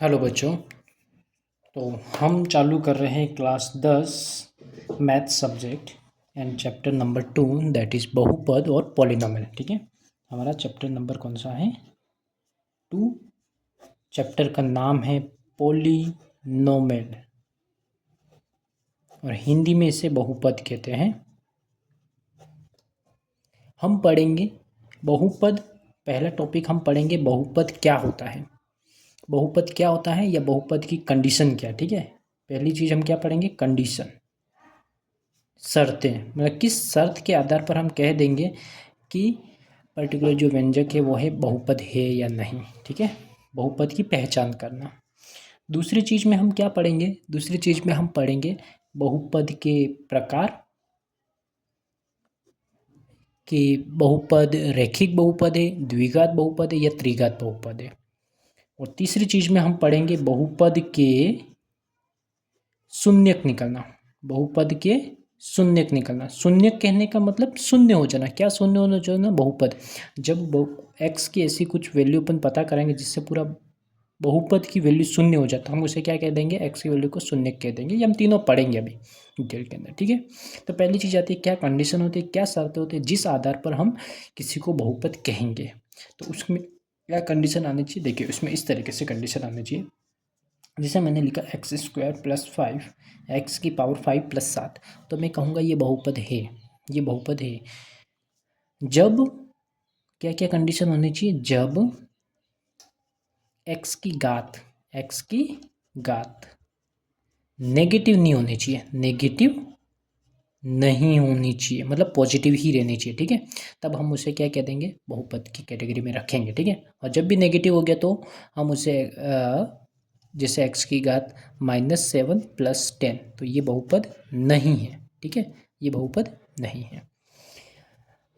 Hello बच्चों। तो हम चालू कर रहे हैं class 10 math subject and chapter number 2 that is बहुपद और पॉलिनोमियल। ठीक है, हमारा चैप्टर नंबर कौन सा है? 2। चैप्टर का नाम है पॉलिनोमियल और हिंदी में इसे बहुपद कहते हैं। हम पढ़ेंगे बहुपद। पहला टॉपिक हम पढ़ेंगे बहुपद क्या होता है, बहुपद क्या होता है या बहुपद की कंडीशन क्या। ठीक है, पहली चीज़ हम क्या पढ़ेंगे? कंडीशन, शर्तें। मतलब किस शर्त के आधार पर हम कह देंगे कि पर्टिकुलर जो व्यंजक है वो है बहुपद है या नहीं। ठीक है, बहुपद की पहचान करना। दूसरी चीज़ में हम क्या पढ़ेंगे? दूसरी चीज़ में हम पढ़ेंगे बहुपद के प्रकार, कि बहुपद रैखिक बहुपद है, द्विघात बहुपद है या त्रिघात बहुपद है। और तीसरी चीज़ में हम पढ़ेंगे बहुपद के शून्यक निकलना। बहुपद के शून्यक निकलना। शून्यक कहने का मतलब शून्य हो जाना। क्या शून्य होना चाहिए? बहुपद जब एक्स की ऐसी कुछ वैल्यू अपन पता करेंगे जिससे पूरा बहुपद की वैल्यू शून्य हो जाता है, हम उसे क्या कह देंगे? एक्स की वैल्यू को शून्य कह देंगे। ये हम तीनों पढ़ेंगे अभी डिटेल के अंदर। ठीक है, तो पहली चीज़ आती है क्या कंडीशन होती है, क्या शर्तें होती है जिस आधार पर हम किसी को बहुपद कहेंगे। तो उसमें क्या कंडीशन आनी चाहिए? देखिए, उसमें इस तरीके से कंडीशन आनी चाहिए। जैसे मैंने लिखा x² + 5, एक्स की पावर 5 + 7, तो मैं कहूँगा ये बहुपद है, ये बहुपद है। जब क्या क्या कंडीशन होनी चाहिए? जब एक्स की घात नेगेटिव नहीं होनी चाहिए, नेगेटिव नहीं होनी चाहिए, मतलब पॉजिटिव ही रहनी चाहिए। ठीक है, तब हम उसे क्या कह देंगे? बहुपद की कैटेगरी में रखेंगे। ठीक है, और जब भी नेगेटिव हो गया तो हम उसे जैसे एक्स की घात -7 + 10, तो ये बहुपद नहीं है। ठीक है, ये बहुपद नहीं है।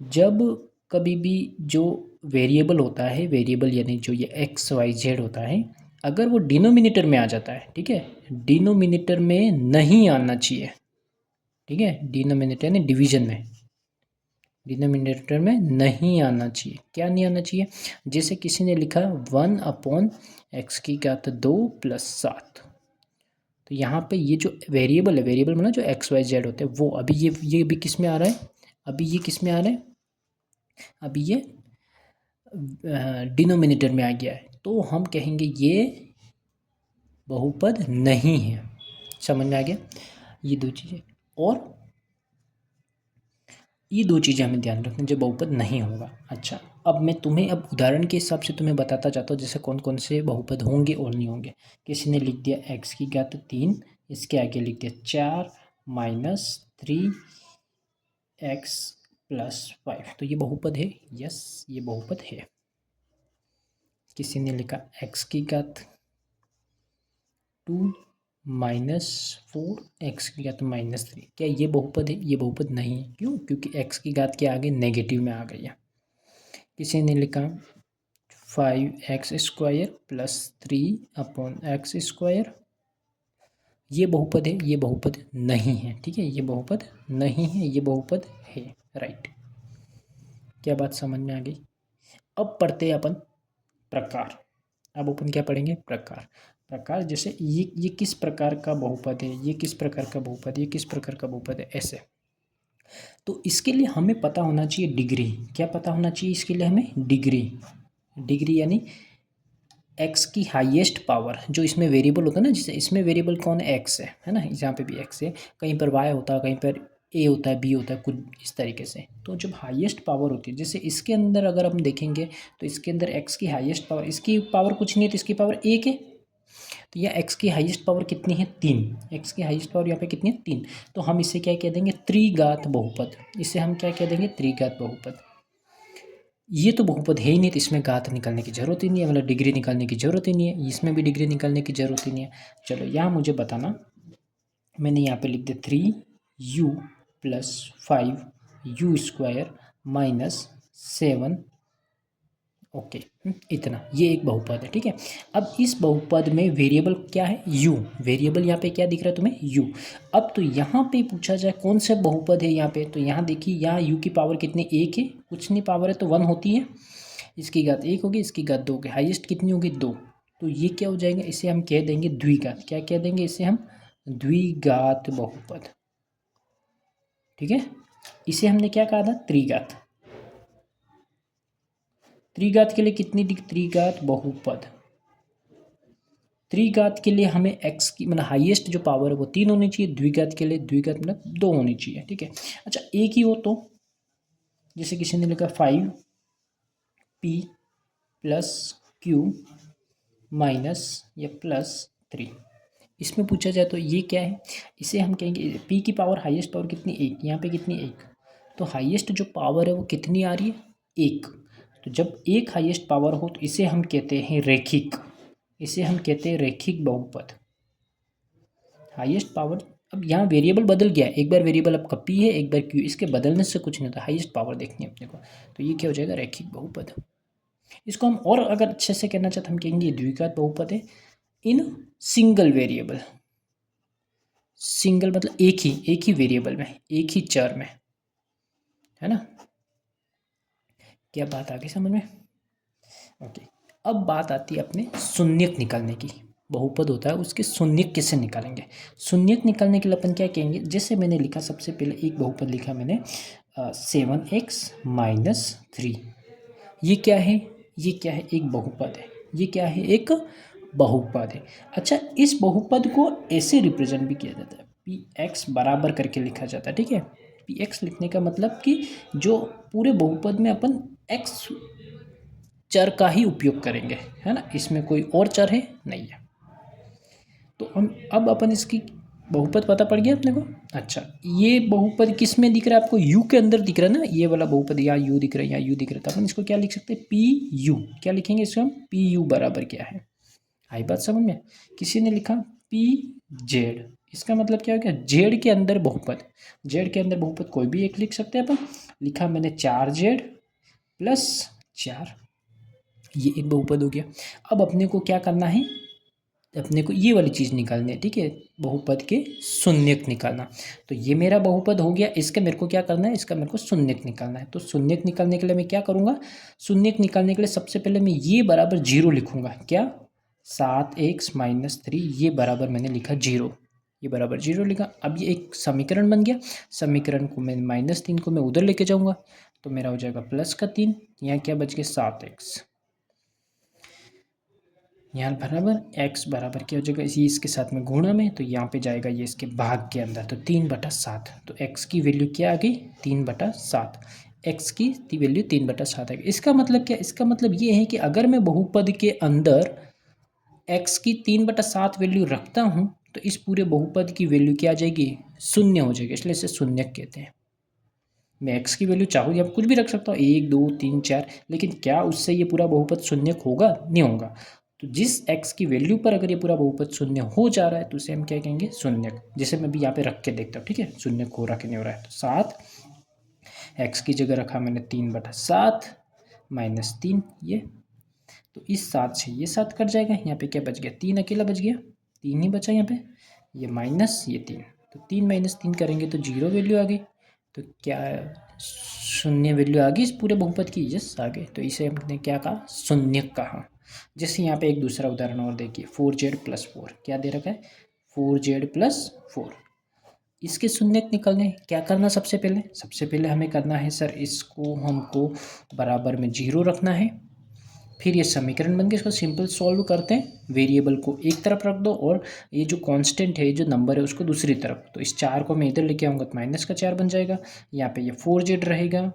जब कभी भी जो वेरिएबल होता है, वेरिएबल यानी जो ये एक्स वाई जेड होता है, अगर वो डिनोमिनेटर में आ जाता है, ठीक है, डिनोमिनेटर में नहीं आना चाहिए। ठीक है, डिनोमिनेटर यानी डिवीजन में, डिनोमिनेटर में नहीं आना चाहिए। क्या नहीं आना चाहिए? जैसे किसी ने लिखा 1/x² 2 + 7, तो यहाँ पे ये जो वेरिएबल है, वेरिएबल मतलब जो एक्स वाई जेड होते हैं, वो अभी ये भी किस में आ रहा है? अभी ये किस में आ रहा है? अभी ये डिनोमिनेटर में आ गया है, तो हम कहेंगे ये बहुपद नहीं है। समझ में आ गया? ये दो चीज़ें, और ये दो चीज़ें हमें ध्यान रखना जो बहुपद नहीं होगा। अच्छा, अब मैं तुम्हें अब उदाहरण के हिसाब से तुम्हें बताता जाता हूँ जैसे कौन कौन से बहुपद होंगे और नहीं होंगे। किसी ने लिख दिया एक्स की घात 3, इसके आगे लिख दिया 4 - 3x + 5, तो ये बहुपद है। यस, ये बहुपद है। किसी ने लिखा एक्स की घात 2 - 4 एक्स की घात -3, क्या ये बहुपद है? ये बहुपद नहीं है। क्यों? क्योंकि एक्स की घात के आगे नेगेटिव में आ गई है। किसी ने लिखा 5x² + 3/x², ये बहुपद है? ये बहुपद नहीं है। ठीक है, ये बहुपद नहीं है, ये बहुपद है। राइट, क्या बात समझ में आ गई? अब पढ़ते हैं अपन प्रकार। अब अपन क्या पढ़ेंगे? प्रकार। प्रकार जैसे ये किस प्रकार का बहुपद है, ये किस प्रकार का बहुपद है, ये किस प्रकार का बहुपद है, ऐसे। तो इसके लिए हमें पता होना चाहिए डिग्री। क्या पता होना चाहिए इसके लिए? हमें डिग्री। डिग्री यानी एक्स की हाईएस्ट पावर, जो इसमें वेरिएबल होता है ना, जैसे इसमें वेरिएबल कौन है? एक्स है ना, यहाँ पे भी एक्स है, कहीं पर वाई होता है, कहीं पर ए होता है, बी होता है, कुछ इस तरीके से। तो जब हाईएस्ट पावर होती है, जैसे इसके अंदर अगर हम देखेंगे तो इसके अंदर एक्स की हाईएस्ट पावर, इसकी पावर कुछ नहीं है तो इसकी पावर 1 है। तो यह एक्स की हाईएस्ट पावर कितनी है? 3। एक्स की हाईएस्ट पावर यहाँ पे कितनी है? 3। तो हम इसे क्या कह देंगे? त्रिघात बहुपद। इसे हम क्या कह देंगे? त्रिघात बहुपद। ये तो बहुपद है ही नहीं, तो इसमें घात निकालने की जरूरत ही नहीं है, मतलब डिग्री निकालने की जरूरत ही नहीं है। इसमें भी डिग्री निकालने की जरूरत ही नहीं है। चलो, यहाँ मुझे बताना, मैंने यहाँ पे लिख दिया 3u + 5u² - 7। ओके, इतना, ये एक बहुपद है। ठीक है, अब इस बहुपद में वेरिएबल क्या है? u। वेरिएबल यहाँ पे क्या दिख रहा है तुम्हें? u। अब तो यहाँ पे पूछा जाए कौन से बहुपद है यहाँ पे, तो यहाँ देखिए, यहाँ u की पावर कितनी? 1 है, कुछ नहीं पावर है तो 1 होती है। इसकी घात 1 होगी, इसकी घात 2 होगी, हाईएस्ट कितनी होगी? 2। तो ये क्या हो जाएगा, इसे हम कह देंगे द्विघात। क्या कह देंगे इसे हम? द्विघात बहुपद। ठीक है, इसे हमने क्या कहा था? त्रिघात। त्रिघात के लिए कितनी त्रिघात बहुपद? त्रिघात के लिए हमें x की मतलब हाईएस्ट जो पावर है वो 3 होनी चाहिए। द्विघात के लिए द्विघात मतलब 2 होनी चाहिए। ठीक है, अच्छा एक ही हो तो, जैसे किसी ने लिखा 5p प्लस क्यू माइनस या प्लस 3, इसमें पूछा जाए तो ये क्या है? इसे हम कहेंगे p की पावर हाईएस्ट पावर कितनी? 1। यहाँ पे कितनी? 1। तो हाईएस्ट जो पावर है वो कितनी आ रही है? 1। तो जब एक हाईएस्ट पावर हो तो इसे हम कहते हैं रेखिक। इसे हम कहते हैं रेखिक बहुपद। हाईएस्ट पावर, अब यहाँ वेरिएबल बदल गया, एक बार वेरिएबल आपका p है, एक बार q, इसके बदलने से कुछ नहीं होता, हाईएस्ट पावर देखनी है अपने को। तो ये क्या हो जाएगा? रेखिक बहुपद। इसको हम और अगर अच्छे से कहना चाहते हम कहेंगे द्विघात बहुपद है इन सिंगल वेरिएबल। सिंगल मतलब एक ही वेरिएबल में, एक ही चर में, है ना? क्या बात आ गई समझ में? ओके, अब बात आती है अपने शून्यक निकालने की। बहुपद होता है उसके शून्यक कैसे निकालेंगे? शून्यक निकालने के लिए अपन क्या कहेंगे? जैसे मैंने लिखा, सबसे पहले एक बहुपद लिखा मैंने 7x-3। ये क्या है? ये क्या है? एक बहुपद है। ये क्या है? एक बहुपद है। अच्छा, इस बहुपद को ऐसे रिप्रेजेंट भी किया जाता है, पी एक्स बराबर करके लिखा जाता है। ठीक है, पी एक्स लिखने का मतलब कि जो पूरे बहुपद में अपन एक्स चर का ही उपयोग करेंगे, है ना, इसमें कोई और चर है नहीं है। तो हम अब अपन इसकी बहुपद पता पड़ गया अपने को। अच्छा, ये बहुपद किस में दिख रहा है आपको? यू के अंदर दिख रहा है ना, ये वाला बहुपद, यहाँ यू दिख रहा है, यहाँ यू दिख रहा है। तो अपन इसको क्या लिख सकते हैं? P U. क्या लिखेंगे इसको हम? पी यू बराबर क्या है? आई बात समझ में? किसी ने लिखा पी जेड, इसका मतलब क्या हो गया? जेड के अंदर बहुपद। जेड के अंदर बहुपद कोई भी एक लिख सकते हैं अपन। लिखा मैंने 4z प्लस 4, ये एक बहुपद हो गया। अब अपने को क्या करना है? अपने को ये वाली चीज़ निकालनी है। ठीक है, बहुपद के शून्यक निकालना। तो ये मेरा बहुपद हो गया, इसका मेरे को क्या करना है? इसका मेरे को शून्यक निकालना है। तो शून्यक निकालने के लिए मैं क्या करूँगा? शून्यक निकालने के लिए सबसे पहले मैं ये बराबर 0 लिखूँगा। क्या? 7x-3, ये बराबर मैंने लिखा 0, ये बराबर 0 लिखा। अब ये एक समीकरण बन गया। समीकरण को मैं -3 को मैं उधर लेके जाऊँगा, तो मेरा हो जाएगा +3। यहाँ क्या बच गया? 7x। यहाँ बराबर x बराबर क्या हो जाएगा? इसी इसके साथ में गुणा में, तो यहाँ पे जाएगा ये इसके भाग के अंदर, तो 3/7। तो x की वैल्यू क्या आ गई? 3/7। x की वैल्यू 3/7 आ गई। इसका मतलब क्या? इसका मतलब ये है कि अगर मैं बहुपद के अंदर x की 3/7 वैल्यू रखता हूँ तो इस पूरे बहुपद की वैल्यू क्या आ जाएगी? शून्य हो जाएगी, इसलिए इसे शून्यक कहते हैं। मैं x की वैल्यू चाहूँ या कुछ भी रख सकता हूँ, 1 2 3 4, लेकिन क्या उससे ये पूरा बहुपद शून्यक होगा? नहीं होगा। तो जिस x की वैल्यू पर अगर ये पूरा बहुपद शून्य हो जा रहा है तो उसे हम क्या कहेंगे? शून्यक। जैसे मैं भी यहाँ पे रख के देखता हूँ, ठीक है, शून्यक हो रहा कि नहीं हो रहा है। तो 7 x की जगह रखा मैंने 3/7 -3, ये तो इस 7 से ये 7 कट जाएगा। यहाँ पे क्या बच गया? 3 अकेला बच गया, 3 ही बचा यहाँ पे, ये माइनस ये 3, तो 3 - 3 करेंगे तो 0 वैल्यू आ गई। तो क्या शून्य वैल्यू आ गई इस पूरे बहुपद की? यस आ गई। तो इसे हमने क्या कहा? शून्यक कहा। जैसे यहाँ पे एक दूसरा उदाहरण और देखिए, 4z + 4, क्या दे रखा है? 4z + 4। इसके शून्यक निकलने क्या करना? सबसे पहले हमें करना है सर, इसको हमको बराबर में 0 रखना है। फिर ये समीकरण बन गया, इसको सिंपल सॉल्व करते हैं। वेरिएबल को एक तरफ रख दो और ये जो कांस्टेंट है, जो नंबर है, उसको दूसरी तरफ। तो इस 4 को मैं इधर लेके आऊँगा तो -4 बन जाएगा। यहाँ पे ये 4z रहेगा।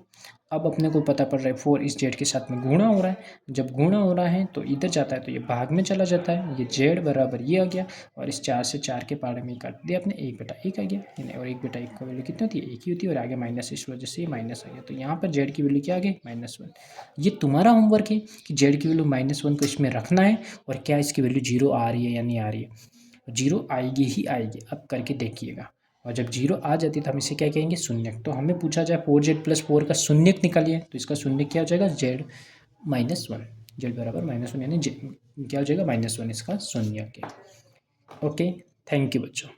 अब अपने को पता पड़ रहा है 4 इस z के साथ में गुणा हो रहा है। जब गुणा हो रहा है तो इधर जाता है तो ये भाग में चला जाता है। ये z बराबर ये आ गया, और इस 4 से 4 के पारे में काट दिया अपने, 1/1 आ गया। और 1/1 का वैल्यू कितनी होती है? 1 ही होती है, और आगे माइनस, इस वजह से ये माइनस आ गया। तो यहाँ पर z की वैल्यू क्या आ गई? -1। ये तुम्हारा होमवर्क है कि z की वैल्यू -1 को इसमें रखना है, और क्या इसकी वैल्यू 0 आ रही है या नहीं आ रही है। 0 आएगी ही आएगी, अब करके देखिएगा। और जब 0 आ जाती है तो हम इसे क्या कहेंगे? शून्यक। तो हमें पूछा जाए 4z + 4 का शून्यक निकालिए, तो इसका शून्यक क्या हो जाएगा? z -1। z बराबर -1, यानी क्या हो जाएगा? -1 इसका शून्यक है। ओके, थैंक यू बच्चों।